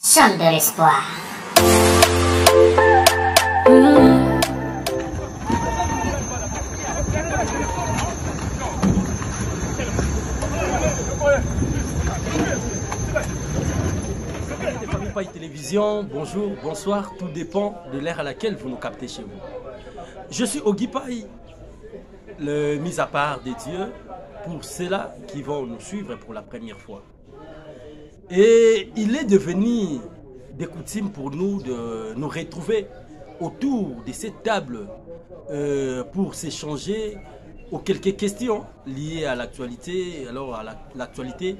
Chante de l'espoir. Paille Télévision, bonjour, bonsoir, tout dépend de l'ère à laquelle vous nous captez chez vous. Je suis Ogi Paille, le mis à part des dieux, pour ceux-là qui vont nous suivre pour la première fois. Et il est devenu des coutumes pour nous de nous retrouver autour de cette table pour s'échanger aux quelques questions liées à l'actualité, l'actualité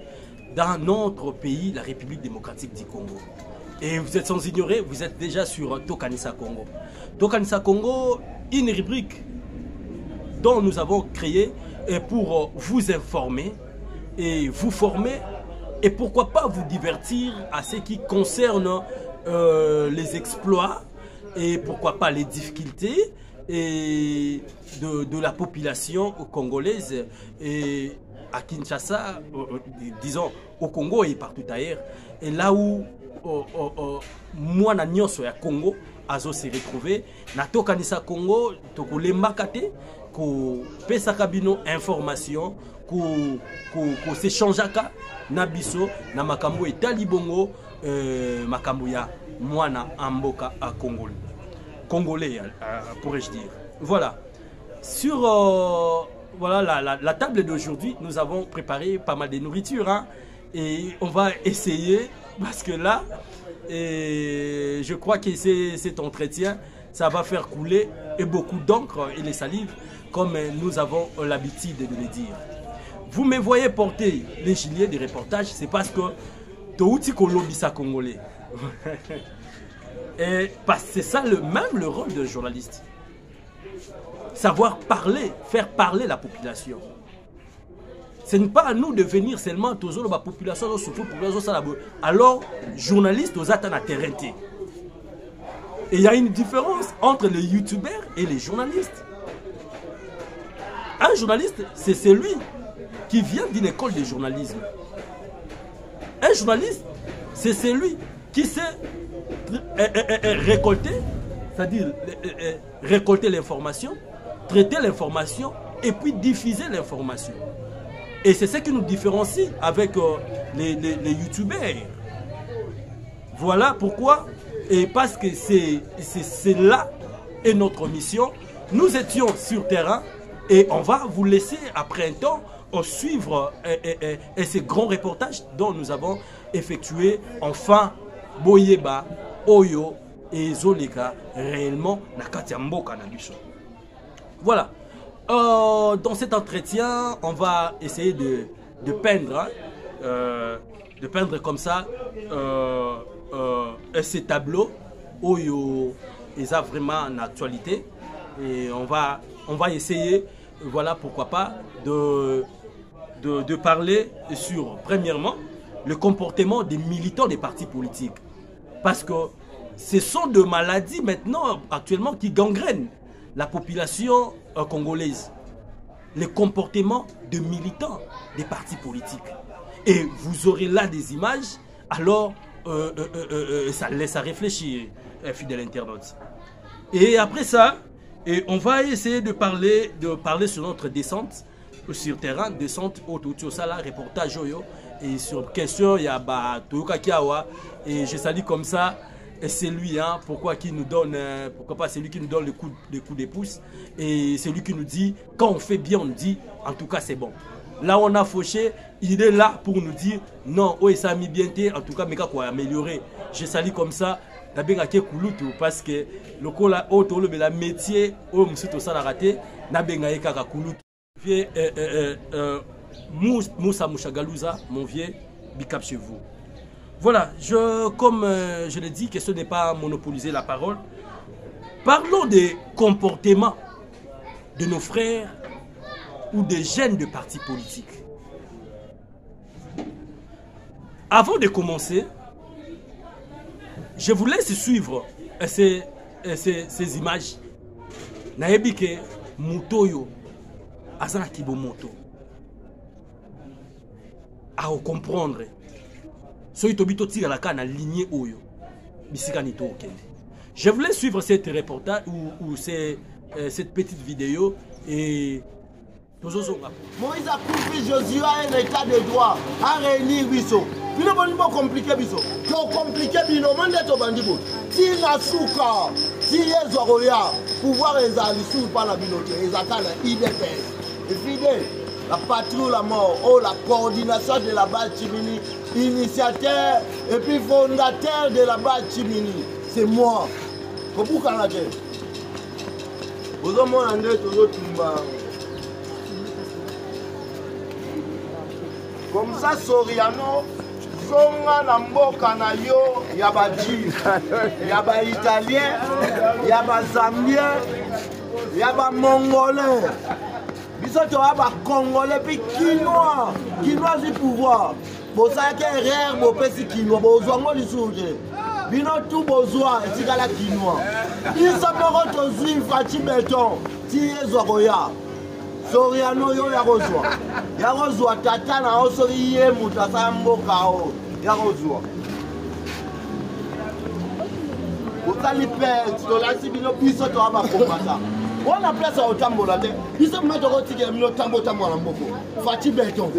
dans notre pays, la République démocratique du Congo. Et vous êtes sans ignorer, vous êtes déjà sur Tokanisa Congo. Tokanisa Congo, une rubrique dont nous avons créé pour vous informer et vous former et pourquoi pas vous divertir à ce qui concerne les exploits et pourquoi pas les difficultés et de la population congolaise et à Kinshasa, disons au Congo et partout ailleurs. Et là où moi na nyonso ya Congo azo se retrouver na Tokanisa Congo tokolembaka te ko pesaka bino information ko s'échangeaka na biso na makambo etali bongo makambo ya mwana amboka a congolais pourrais-je dire. Voilà. Sur voilà la table d'aujourd'hui, nous avons préparé pas mal de nourriture hein, et on va essayer parce que là je crois que cet entretien ça va faire couler et beaucoup d'encre et les salives comme nous avons l'habitude de le dire. Vous me voyez porter les gilets de reportage, c'est parce que Touti Kolobisa congolais. Et parce que c'est ça même le rôle d'un journaliste. Savoir parler, faire parler la population. Ce n'est pas à nous de venir seulement toujours la population alors journaliste aux attentes à terrain. Et il y a une différence entre les youtubeurs et les journalistes. Un journaliste, c'est celui qui vient d'une école de journalisme. Un journaliste, c'est celui qui sait récolter, c'est-à-dire récolter l'information, traiter l'information et puis diffuser l'information. Et c'est ce qui nous différencie avec les youtubeurs. Voilà pourquoi, et parce que c'est là est notre mission. Nous étions sur terrain et on va vous laisser après un temps suivre ces grands reportages dont nous avons effectué enfin Boyeba, Oyo et Zoleka réellement na Katiamboka na biso. Voilà. Dans cet entretien, on va essayer de peindre, de peindre comme ça ces tableaux Oyo et ça vraiment en actualité. Et on va essayer, voilà pourquoi pas, de parler sur, premièrement, le comportement des militants des partis politiques. Parce que ce sont des maladies maintenant, actuellement, qui gangrènent la population congolaise. Les comportements de militants des partis politiques. Et vous aurez là des images, alors ça laisse à réfléchir, fidèle internaute. Et après ça, on va essayer de parler sur notre descente sur terrain, descente au Sala, reportage Oyo. Et sur question, il y a Toyoka Kiawa. Et je salue comme ça. Et c'est lui, hein, pourquoi pas c'est lui qui nous donne le coup de pouce. Et c'est lui qui nous dit, quand on fait bien, on dit, en tout cas c'est bon. Là on a fauché, il est là pour nous dire, non, oh, ça a mis bien, en tout cas, mais quoi améliorer. Je salue comme ça, parce que le coup là, le métier, oh, monsieur ça l'a raté, n'a bien kaka kulutu. Moussa Mouchagalouza, mon vieux, bicap chez vous. Voilà, comme je l'ai dit, que ce n'est pas monopoliser la parole. Parlons des comportements de nos frères ou des jeunes de partis politiques. Avant de commencer, je vous laisse suivre ces images. Naebike Mutoyo, Azana Kibomoto. À comprendre. soki tobito tika la kana lignée oyo bisika nito okende. Je voulais suivre cette reportage ou cette petite vidéo et Moïse a confié Josué à un état de droit à réunir Bisso. Puis le bon compliqué Bisso. Trop compliqué Bino, monde est au bandibo. Si la souka, si les Zoroya, pouvoir les alisous par la binote, les attendent IDPS. Et fidèle, la patrouille la mort, oh la coordination de la base Chimini, initiateur et puis fondateur de la base Chimini. C'est moi. Pourquoi la gueule? Vous avez mon andré toujours Tumba. Comme ça, Soriano, zonga na mboka na yo, yaba Jif, yaba Italien, yaba Zambien, yaba Mongolais. Biso to yaba Congolais puis Quinois, Quinois du pouvoir. Bo ça que rare bo pesi Quinois, bo zongo li souje. Bino tout besoin etikala Quinois. Biso moko to zwi Fati Beton, ti ezokoya. Soriano yo ya rozwa tata na osori ye mutasa mboka o ya rozwa otali pe tolasi bino biso to aba komata wana place otambola te biso meto ko tike bino tambola mboko Fati Beton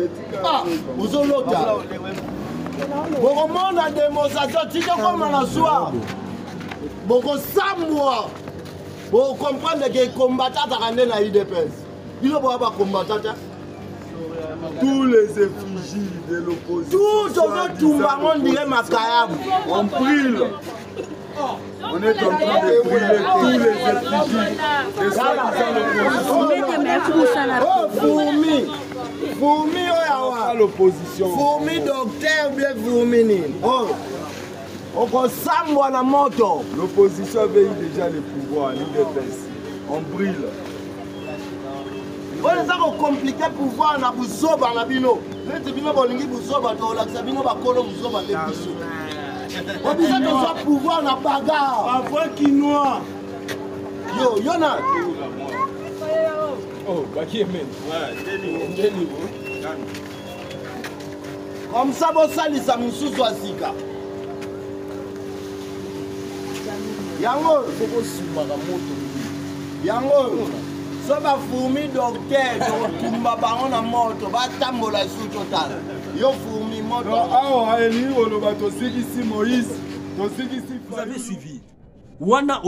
ah uzolota boko mona démonstration tike comme na soir boko samwa bo comprendre que combattant takande na IDPS. Il y a combattant. Tous les effigies de l'opposition. Tout le monde dirait Makayab. On brûle. On est en train de brûler tous les effigies. Fourmi, l'opposition. Fourmi, docteur, bien fourmi. On ressemble à la moto. L'opposition veille déjà le pouvoir, l'IDPS. On brûle. On est compliqué pour voir na buzoba na bino. Neti bino bolingi buzoba to la bino ba kolo buzoba le biso. On besoin de voir pouvoir na bagarre. Avant Quinois. Yo, Yona. Oh, baki men. Ouais, Deni. Comme ça bo salisa mususu asika. Yango foko sumaka moto. Yango so ba fourmi docteur tumba bango na moto ba tambola su total yo fourmi moto Moïse. Vous avez suivi wana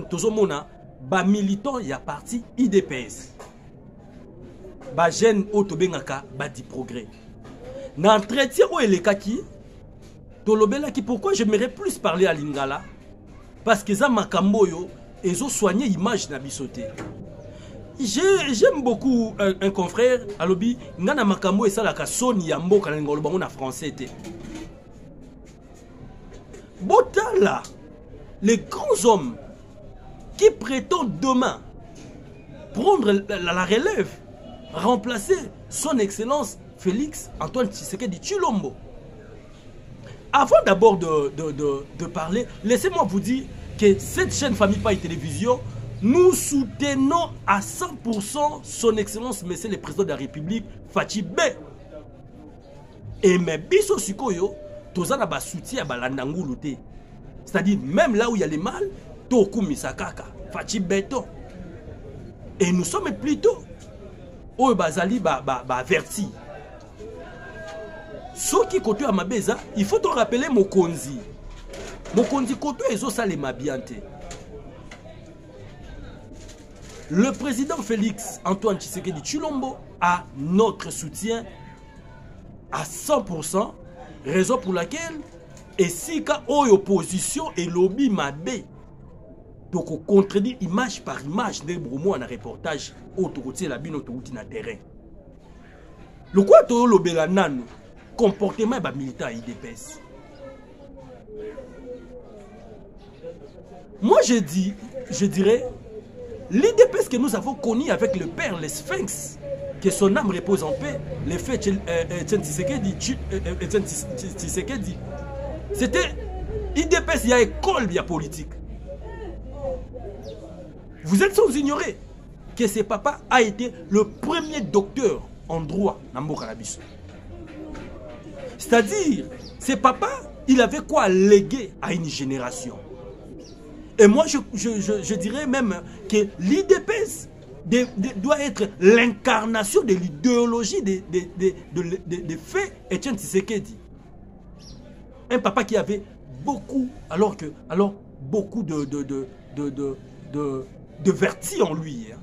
tozomona ba militant ya parti IDPS ba jeune otobengaka ba di progrès na entretien o elekaki tolobelaki pourquoi j'aimerais plus parler à Lingala parce que ça makambo yo ezo soigner image na bisoté. J'aime beaucoup un confrère alobi ngana makambo esalaka soni ya mboka na ngolo bango na français te. Botala les grands hommes qui prétendent demain prendre la relève, remplacer son excellence Félix Antoine Tshisekedi Tshilombo. Avant d'abord de parler, laissez-moi vous dire que cette chaîne Famille Paille Télévision, nous soutenons à 100% son excellence, monsieur le président de la République, Fati B. Et mais biso sikoyo, tozana ba soutien ba landangulu te. C'est-à-dire même là où il y a les mal, toku misakaka, Fati Beton. Et nous sommes plutôt au bazali ba averti. Ce qui côté à Mabeza, il faut te rappeler Mokonzi. Mokonzi côté ezo sale mabiante. Le président Félix Antoine Tshisekedi Tshilombo a notre soutien à 100%, raison pour laquelle et si ka opposition et lobby mabé donc on contredit image par image de bromo en reportage autoroutier la bino autoroute na terrain. Le quoi to lobela nanu comportement ba militant IDPS. Moi je dirais l'IDPS que nous avons connu avec le père, le Sphinx, que son âme repose en paix, le fait Tshisekedi, c'était IDPS, il y a école, il y a politique. Vous êtes sans ignorer que ce papa a été le premier docteur en droit dans Mboka na biso. C'est-à-dire, ce papa, il avait quoi à léguer à une génération. Et moi, je dirais même que l'IDPS doit être l'incarnation de l'idéologie de faits Étienne Tshisekedi. Un papa qui avait beaucoup, alors beaucoup de vertu en lui. Hein.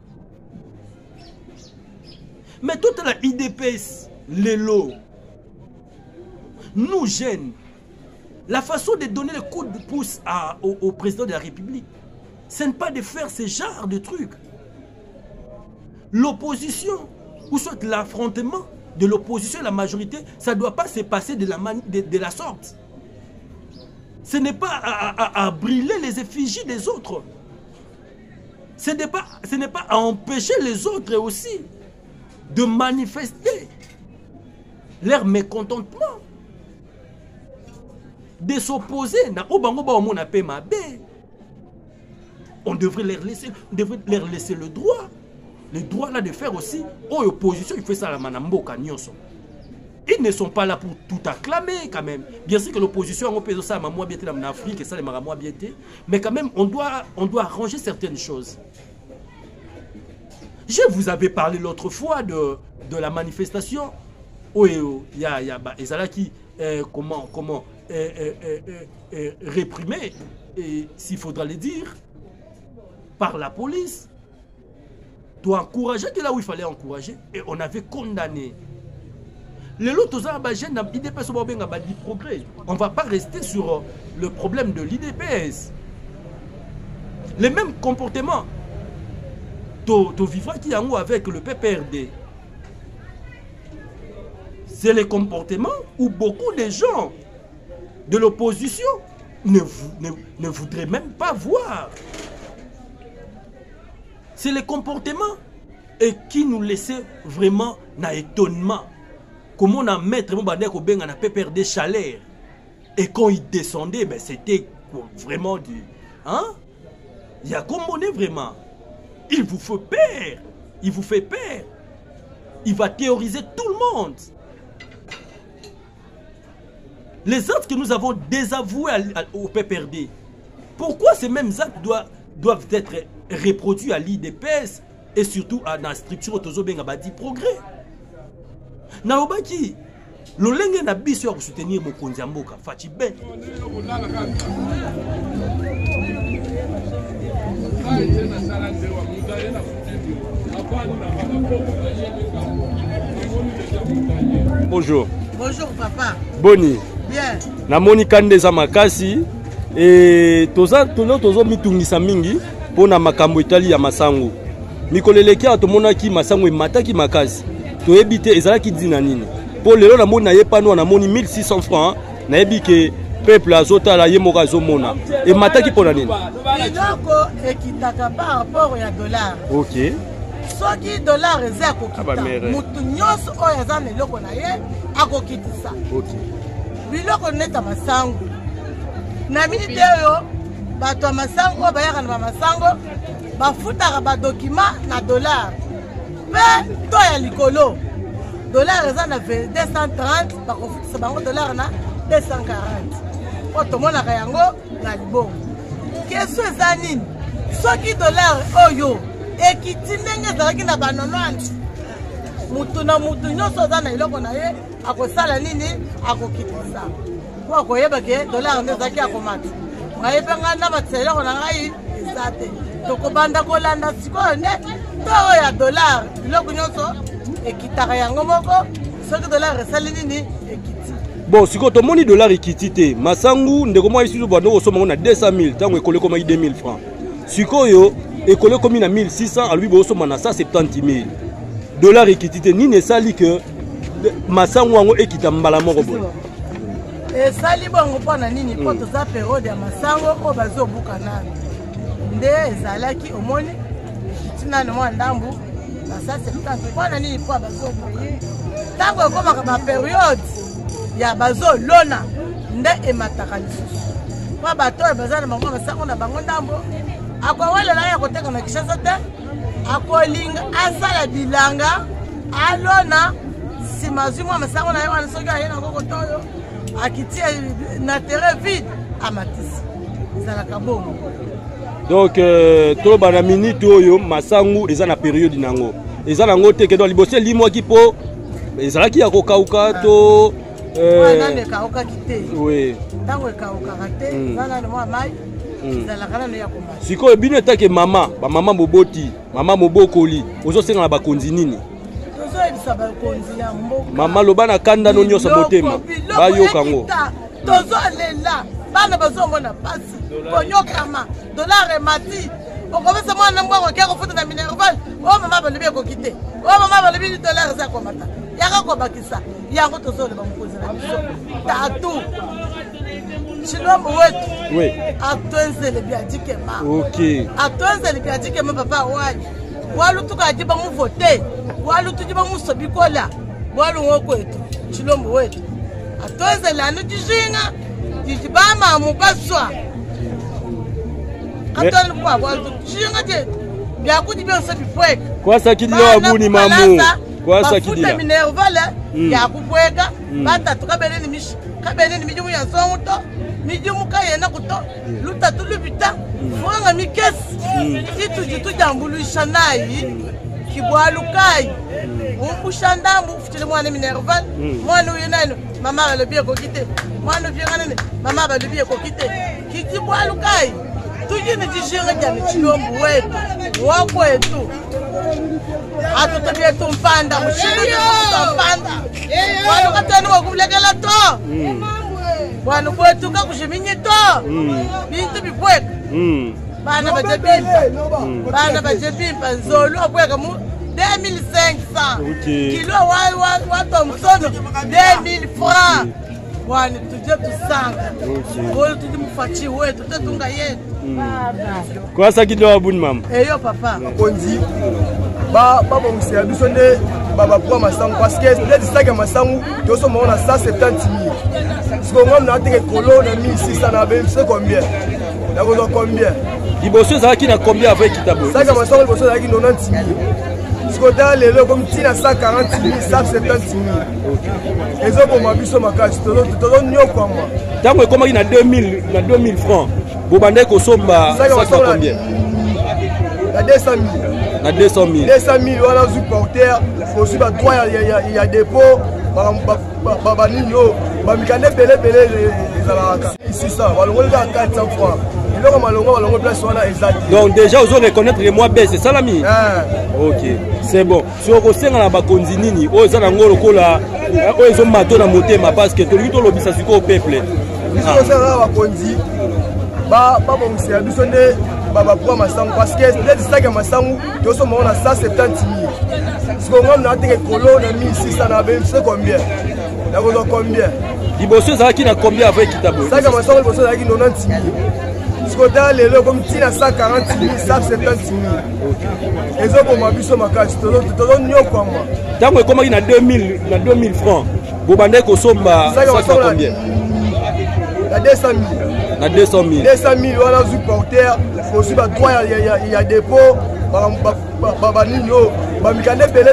Mais toute la IDPS, l'élo, nous jeunes, la façon de donner le coup de pouce au président de la République, ce n'est pas de faire ce genre de trucs. L'opposition, ou soit l'affrontement de l'opposition et la majorité, ça ne doit pas se passer de la sorte. Ce n'est pas à brûler les effigies des autres. Ce n'est pas à empêcher les autres aussi de manifester leur mécontentement, de s'opposer. On devrait leur laisser le droit là de faire aussi. Oh, l'opposition, il fait ça à la Manamboka Nyonso. Ils ne sont pas là pour tout acclamer quand même. Bien sûr que l'opposition a fait ça à bien en Afrique et ça les maramoi bien. Mais quand même, on doit arranger certaines choses. Je vous avais parlé l'autre fois de la manifestation. Oh, il y a Ezala qui comment réprimé, s'il faudra le dire, par la police. Doit encourager de là où il fallait encourager. Et on avait condamné. On ne va pas rester sur le problème de l'IDPS. Les mêmes comportements. Tu vivras qui en haut avec le PPRD. C'est les comportements où beaucoup de gens de l'opposition ne voudraient même pas voir. C'est les comportements et qui nous laissaient vraiment dans étonnement. Comment on a maître mon bandé au benga na PPRD chaleur. Et quand il descendait, ben c'était vraiment du... Hein? Il y a commoné vraiment. Il vous fait peur. Il vous fait peur. Il va théoriser tout le monde. Les actes que nous avons désavoués au PPRD, pourquoi ces mêmes actes doivent être reproduits à l'IDPS et surtout à la structure autozobenga badi progrès? Naobaki, l'olenge na biso ya soutenir mokonzi mboka fati ben. Bonjour. Bonjour papa. Boni. Bien. Namoni kandeza makasi et tozo mitungisa mingi pona makambo itali ya masango. Mikoleleki atomonaki masango emataki makasi. Toyebi te ezalaki dina nini. Po lelo namoni na yepano namoni 1600 francs nayebi ke peuple azotala yemoka azomona. Emataki pona nini? Biloko ekitaka par rapport ya dollar. OK. Soki dollar eza kokita. Mutu nyonso oyo eza na eloko na ye akokitisa. OK. Biloko neta masango. Na minute oyo bato ya masango bayaka na masango bafutaka ba document na dollar. Mais to ya likolo dollar eza na 230 bakofutisa bango dollar na 240. Po tomonaka yango na libongo. Keso eza nini? Soki dollar oyo ekiti ndenge ezalaki na ba 90 mutu na mutu nyonso aza na eloko na ye akosala nini akokitisa. Po akoyeba ke dollar nde ezalaki akomata. Ngayepe nga na batseleko na ngai eza te. Tokobanda kolanda sikoyo nde to ya dollar biloko nyonso ekitaka yango moko soki dollar esali nini ekiti. Bon, siko tomoni dollar ekiti te masangu ndeko mwa isusu bando osoma na 200 000 tango ekole koma 2000 francs. Sikoyo ekole komi na 1600 alubi bosoma na 170 000. Dollar ekiti te nini esali ke masangu wango ekita mbala moko boye. Esali bongo pona nini po toza periode ya masango o bazobuka nani. Nde ezalaki omoni ekiti na mwa ndambu na 170 pona nini po bazobuka. Tango ekomaka ba periode ya bazolona nde emataka lisusu. Po bato bazana bango masango na bango ndambo akowelela ya koteka na Kinshasa te akolinga asala bilanga alona nsima azwi mwa masango na ye wana soki aye na kokoto oyo akitia na terrain vide amatisi ezalaka bongo. Donc toloba na minute oyo masango eza na période nango eza nango te ke donc liboso elimwaki mpo ezalaki ya kokauka to nano ekaukaki te. Oui. Ntango ekaukaka te eza nano mwa mai ezalaka nano ya komata. Sikoyo bino etake mama bamama moboti mama mobokoli ozosenga na bakonzi nini? Tozoyebisa bakonzi ya mboka mama loba na kanda no nyonso motema bayoka ngo tozolela bana bazomona pasi konyokama dollar emati okobesa mwana mbwango akia kofuta na minerval o mama balobi ekoki te o mama balobi dollar eza komata yaka kobakisa yango tozoleba mokonzi na biso tatu Chilombo wetu oui atwenzele biadikema ok atwenzele biadikema papa wani walu tukajiba muvote walu tujiba musobikola walu ngokwetu Chilombo wetu atwenzele anu tijinga tijibama mubaswa katwani kwa walu tijinga je byakuji byonse bipweka kwasa kidila abuni mamu kwasa kidila bafuta minervale yakupweka batatu kabeleni mishi kabeleni mijumu ya zonto mijumu kayena kuto lutatu lubita mwanga mikesi itu jitu jambuluisha nayi kibwalukai umbushandambu ufutile mwana minerval mwana uyo nani mama balobie kokite mwana uvyengane mama balobie kokite kikibwalukai tujini jishinga jani Chilombo wetu wakwetu atutobie tumpanda mushindu tumpanda wanu katani wakumlekela to wanu kwetu kakushiminyi to bintu bipweka bana bana bajebimpa nzolu akweka mu 2500 kilo wa Thompson 2000 francs wani tuje tusanga wole tuje mufachi wetu tetunga yetu kwasa kidila abuni mama eyo papa konzi baba musea biso nde baba pour masango parce que les sacs masango to so mona 170 000 siko ngam na teke kolo na 1600 na be c'est combien na ko combien liboso ezalaki na combien avec kitabo sacs masango liboso ezalaki 90 000 siko ta lelo comme tina 140 000 170 000 ezo boma biso makasi to nyoko moi tango ekomaki na 2000 francs bobandai kosomba ça combien na 200 000 na 200 000 wana zu porteur aussi ba droit ya dépôt ba nino ba mikande belé ezalaka ici ça balongo le 400 francs eloko malongo balongo place wana exact donc déjà ozo reconnaître les mois baisse c'est ça l'ami ok c'est bon si okosenga na bakonzi nini oyo eza nango lokola oyo ezomato na motema parce que tolingi tolobisa sikoyo au peuple osenga bakonzi babongisa biso nde baba pour masango parce que les sacs masango to so mona 170 000 siko ngam na teke kolo na 1600 na be c'est combien na ko combien liboso ezalaki na combien avec kitabo sacs masango liboso ezalaki 90 000 siko ta lelo comme tina 140 000 170 000 ezo boma biso makasi to nyoko moi tango ekomaki na 2000 francs bobandai kosomba ça combien na 200 000 na 200 000 wana zu porteur aussi ba droit ya dépôt ba nino ba mikande belé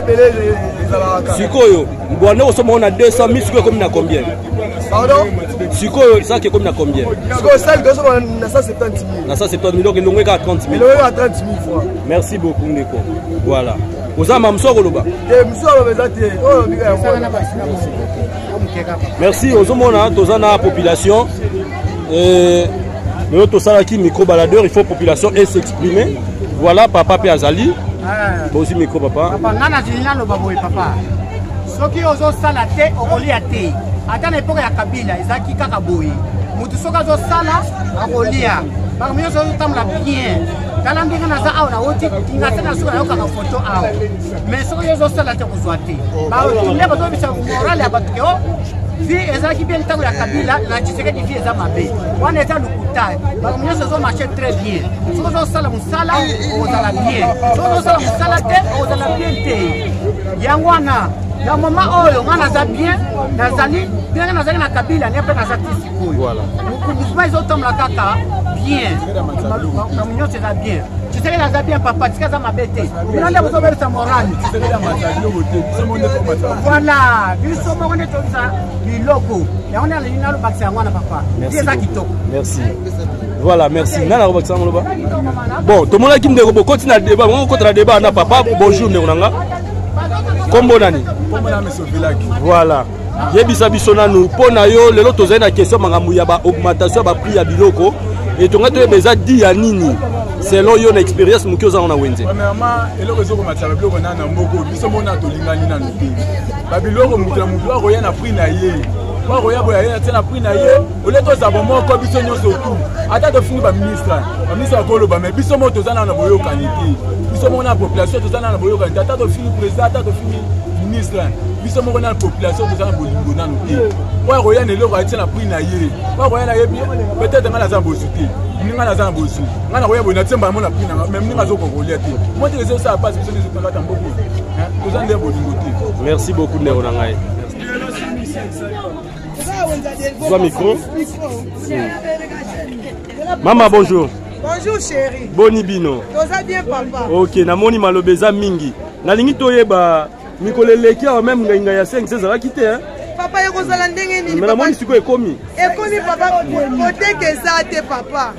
ezalaka sikoyo bwana kosomba na 200 000 sikoyo komi na combien pardon sikoyo ça qui est comme na combien sikoyo ça que soma na 170 000 na 170 000 donc elongwe ka 30 000 elongwe ka 30 000 francs merci beaucoup ndeko voilà ozama msoko loba msoko bezate oh bika ya merci ozomona tozana population mais tout ça qui micro baladeur il faut population et s'exprimer voilà papa pe azali aussi micro papa papa ngana zilina lo baboy papa soki ozo sala te okolia te ata na epoka ya kabila ezaki kaka boye mutu soki ozo sala akolia baka myoso tamla bien tala mbinga na za awa na woti tinga tena soki na yoka photo awa mais soki ozo sala te kozwa te ba ndeba to bisa moral ya batu yo vie ezalaki bien ntango ya kabila na Tshisekedi vie eza mabe wana eza lokuta bato nyonso ezomarche très bien soki ozosala mosala okozala bien soki ozosala mosala te okozala bien te yango wana ya mama oyo nga naza bien nazali bien nazali na kabila ne pe naza tisi koyo Voilà. mouvement ezotambola kaka bien nyonso eza bien Tshisekedi aza bien papa tika aza mabe te bino nde bozobelisa morali voilà biso moko nde tobisa biloko yango nde alingi nalobakisa yango wana papa ti eza kitoko. Merci. Voilà, merci. Nana robakisa yango loba. Bon, tomonaki ndeko bokoti na débat, bongo kota na débat na papa. Bonjour ndeko nanga. Kombo nani? Voilà. Yebisa biso nanu pona yo lelo tozali na question makambo ya ba augmentation ba prix ya biloko et tonga to beza di ya nini selon yo na expérience muki ozanga na wenze. Premièrement, eloko ezoko matala biloko na mboko biso mona tolingani na nuki. Ba biloko mutla mutla ko ya na prix na ye. Kwa ko ya boya ya tena prix na ye, ole to za bomo ko biso nyonso tout. Ata to fini ba ministre ko ba mais biso mo tozana na boyo kaniti. Biso mona population tozana na boyo kaniti. Ata to fini président, ata to fini ministre. Biso moko na population tozana bolingo na nuki. Kwa ko ya ne loko atina prix na ye. Kwa ko ya na ye peut-être ngana za bozuti. Ngana za bozu. Ngana ko ya bona tsemba mo na prix na même ninga zo ko kolia te. Mo te zo sa passe biso ne zo kata mboko. Tozana de bolingo te. Merci beaucoup ndeko nangai. Toi micro. Maman bonjour. Bonjour chérie. Boni bino. Toza bien papa. Ok, namoni malobeza mingi. Nalingi toyeba mikolo eleki awa même ngai ya 5 16 quitté hein. Papa ekozala ndenge nini? Mais namoni siko ekomi. Ekomi papa koteka eza te papa.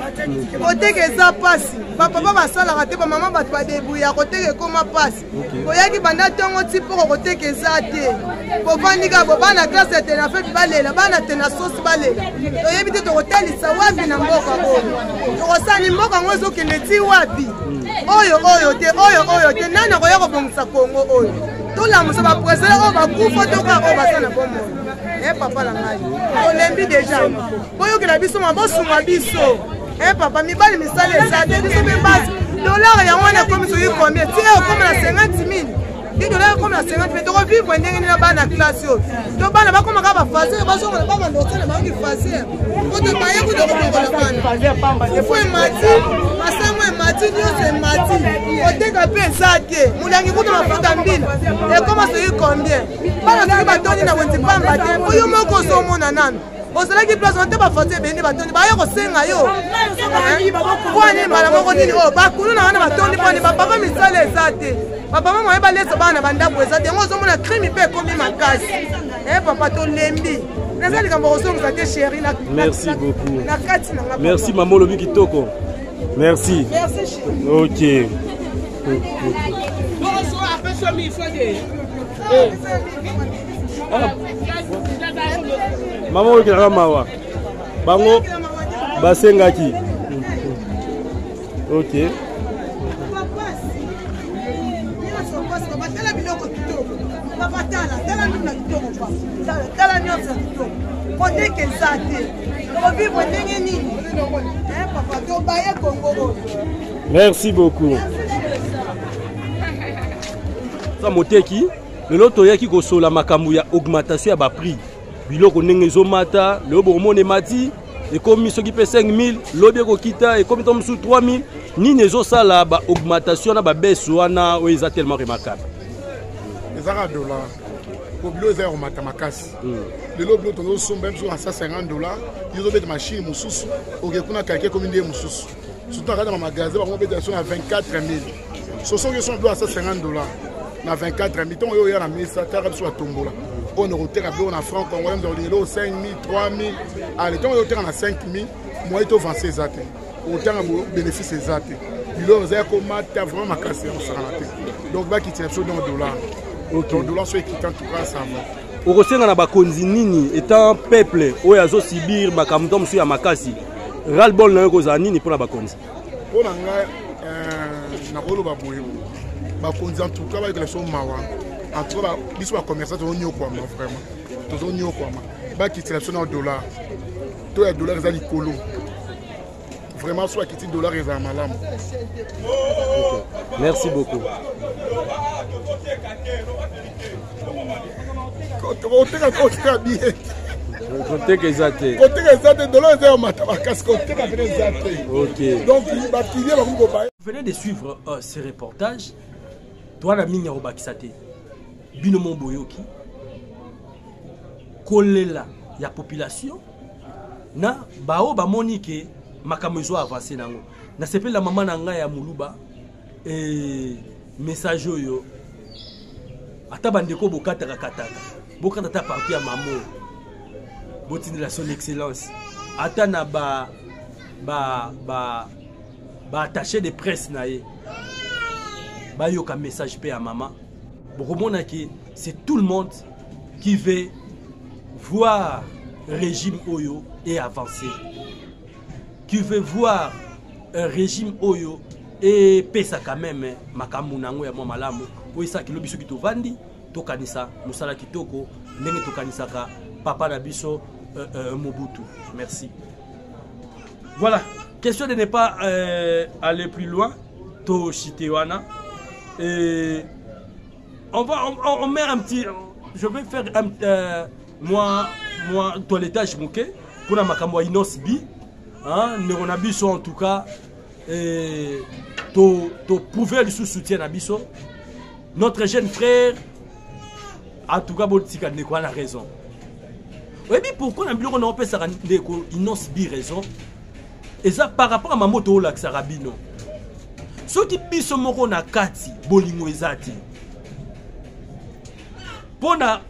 Koteka eza pasi. Papa basalaka te ba mama bato badebuya koteka ekoma pasi. Koyaki banda ntongo ti poko koteka eza te. Kovandika bo bana classe te na fete balela bana te na sauce balela. Toyebi te tokotalisa wapi na mboka oyo. Tokosani mboka ngo ezokende ti wapi. Oyo te nani koya kobongisa Kongo oyo. Tola muso ba président o ba kufa toka o ba sana bomo. Papa la ngai. Olembi déjà. Boyo ke la biso mabosunga biso. Papa mibali misale eza te biso mbasi. Dollar ya wana komi so yi combien? Ti o komi na 50,000. Di dollar komi na 50,000 to vivre ndenge na bana classe yo. To bana ba koma ka ba fazer ba so ba ba ndosana ba ki fazer. Ko to ba ye ku to ko la bana. Faut mati, masango e mati nyo se mati. Oteka pe zate. Mulangi ku to na fata mbina. Et comment so yi combien? Bana to ba toni na wenzi pamba te. Oyo moko so mona nanu. Osala ki place on te ba fazer beni ba toni ba yo ko senga yo. Kwani mala moko nini o ba kulu na wana ba toni poni ba papa misale zate. Papa mama eba leso bana banda boza te ngozo mona crime pe komi makasi. Papa to lembi. Nazali kamba osonga te chérie na. Merci beaucoup. Na kati na ngapa. Merci maman lobi kitoko. Merci. Merci chérie. OK. Maman oyo la mawa. Bango basengaki. OK. Merci beaucoup. Ça moteki lelo toyaki kosola makambo ya augmentation ya ba prix. Biloko ndenge ezomata, lelo bomone mati ekomi soki pe 5000, lobi ekokita ekomi to musu 3000. Nini ezosala ba augmentation na ba baisse wana oyo eza tellement remarquable. Ezaka dollar. Pour bilo eza augmenta makasi. Lelo bilo tono somba mso à $150. Ils ont des machines mususu. OK kuna kalke comme ndie mususu. Surtout dans les magasins, on peut dire à 24,000. Ce sont les sont à $150. Na 24,000. Ton yo ya na mesa tarab sur la tombola. On roter à on a franc congolais dans 5,000, 3,000. Allez, ton yo terre na 5,000, moi to vendre ces athées. Autant bénéfice ces athées. Bilo za comment ta vraiment makasi on sera raté. Donc ba qui tire sur dans dollar. Donc dollar soit équitant tout cas ça va. Okosenga na bakonzi nini étant peuple oyo azo sibir makambo msu ya makasi. Ras-le-bol na ko za nini pour la bakonzi. Pour nga na kolo ba boye. Bakonzi en tout cas ba élection mawa. En tout cas biso ba commerçant to nyo kwa ma vraiment. To nyo kwa ma. Ba qui tire sur dans dollar. To ya dollar za likolo. Vraiment soit qui tire dollar za malamu. Merci beaucoup. Côté que ça te. Côté que ça te dollar est au matabacas côté que ça te. OK. Donc il va tirer le groupe. Vous venez de suivre ce reportage. Toi la mine robakisate. binomo boyoki kolela ya population na bao bamoni ke makambo ezo avancer nango na sepela mama na ngai ya muluba message oyo ata bandeko bokataka bokata parti ya mamo botindela son excellence ata na attaché de presse na ye bayoka message pe à maman bokomona ki c'est tout le monde qui veut voir régime oyo et avancer, qui veut voir un régime oyo et pesa quand même makambo nango ya malamu po isa ki lobiso ki to vandi to kanisa musala kitoko ndenge to kanisaka papa na biso Mobutu. Merci. Voilà, question de ne pas aller plus loin to Chitewana. Et on met un petit, je vais faire moi toilettage mouké pour la makambo Inos Bi, hein, Neronabiso en tout cas, to prouver le soutien à Biso. Notre jeune frère, en tout cas, Botika Nekwa a raison. Oui, mais pourquoi on a fait ça Inos Bi raison? Et ça par rapport à ma moto là, Sarabino. Ce qui biso moko na kati bolingo ezati. Pona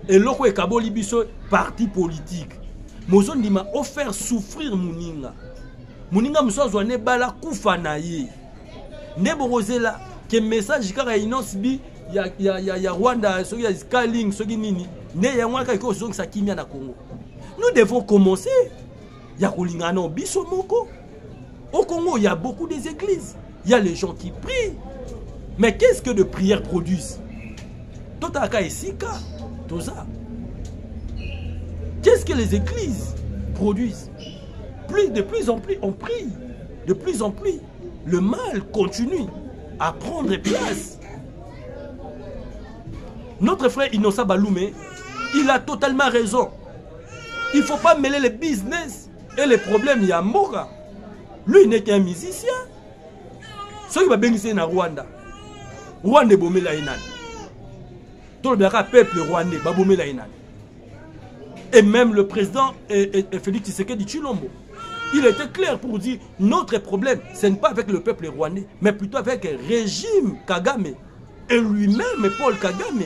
eloko ekaboli biso parti politique. Mozo ndima offert souffrir muninga. Muninga msozwa ne bala kufa na ye. Ne borozela ke message kaka Inos Bi ya Rwanda soki ya Scaling soki nini ne ya mwaka ko zongi sa kimia na Congo. Nous devons commencer. Ya kolingana biso moko. Au Congo, il y a beaucoup des églises. Il y a les gens qui prient. Mais qu'est-ce que de prières produisent? Totaka et Sika, tout ça. Qu'est-ce que les églises produisent? De plus en plus, on prie. De plus en plus, le mal continue à prendre place. Notre frère Innocent Baloumé, il a totalement raison. Il ne faut pas mêler les business et les problèmes. Yamora. Lui, il n'est qu'un musicien. Ce qui va bénéficier dans Rwanda. Rwanda bomé la inan. Tout le peuple rwandais va bomé la inan. Et même le président Félix Tshisekedi Tshilombo, il était clair pour dire notre problème, ce n'est pas avec le peuple rwandais, mais plutôt avec le régime Kagame et lui-même Paul Kagame,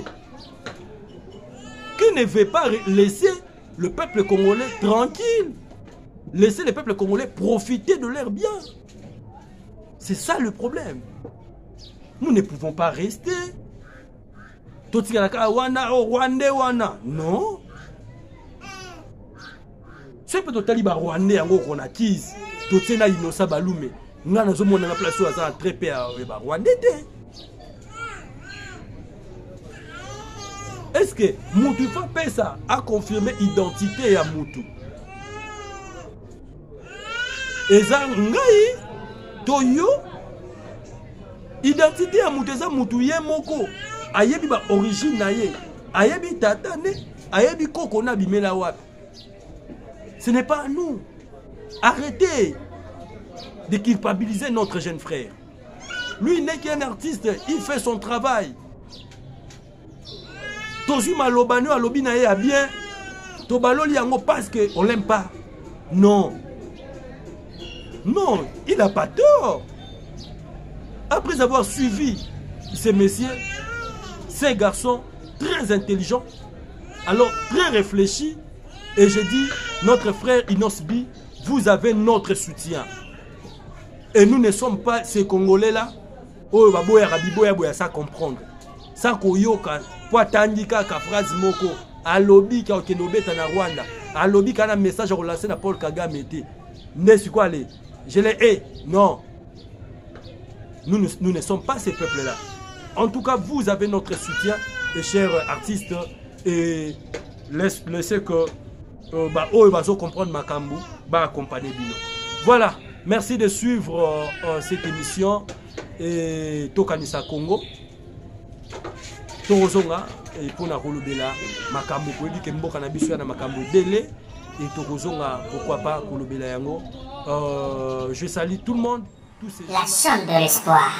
qui ne veut pas laisser le peuple congolais tranquille. Laisser les peuples congolais profiter de leurs biens. C'est ça le problème. Nous ne pouvons pas rester. Non. C'est peut-être taliba rwandais qu'on acquise. Tout c'est na Innocent Baloumé. Nous avons la place où ça très peu rwandais. Est-ce que Moutou Pesa a confirmé l'identité à Moutou? Eza ngai toyo identité ya mutu eza mutu ye moko ayebi ba origine na ye ayebi tata ne ayebi koko na bimela wapi. Ce n'est pas à nous. Arrêtez de culpabiliser notre jeune frère. Lui n'est qu'un artiste, il fait son travail. Tozu malobano alobi na ye a bien tobaloli yango parce que on l'aime pas. Non. Non, il n'a pas tort. Après avoir suivi ces messieurs, ces garçons très intelligents, alors très réfléchis, et je dis, notre frère Inos Bi, vous avez notre soutien. Et nous ne sommes pas ces Congolais-là, oh, ça comprendre. Ça koyoka, poatandika ka phrase moko, alobi ka okenobeta na Rwanda, alobi ka na message relancé na Paul Kagame était. N'est-ce quoi aller? Je les hais. Non. Nous ne sommes pas ces peuples-là. En tout cas, vous avez notre soutien, les chers artistes, et laissez que comprendre Makambu, accompagner Bino. Voilà. Merci de suivre cette émission. Et Tokanisa Congo. Torozonga, et pour la Kolobela, Makambu, pour dire que Mboka na biso na Makambu délai. Et Torozonga, pourquoi pas Kolobela Yango. Je salue tout le monde. Tous ces... La chaîne de l'espoir.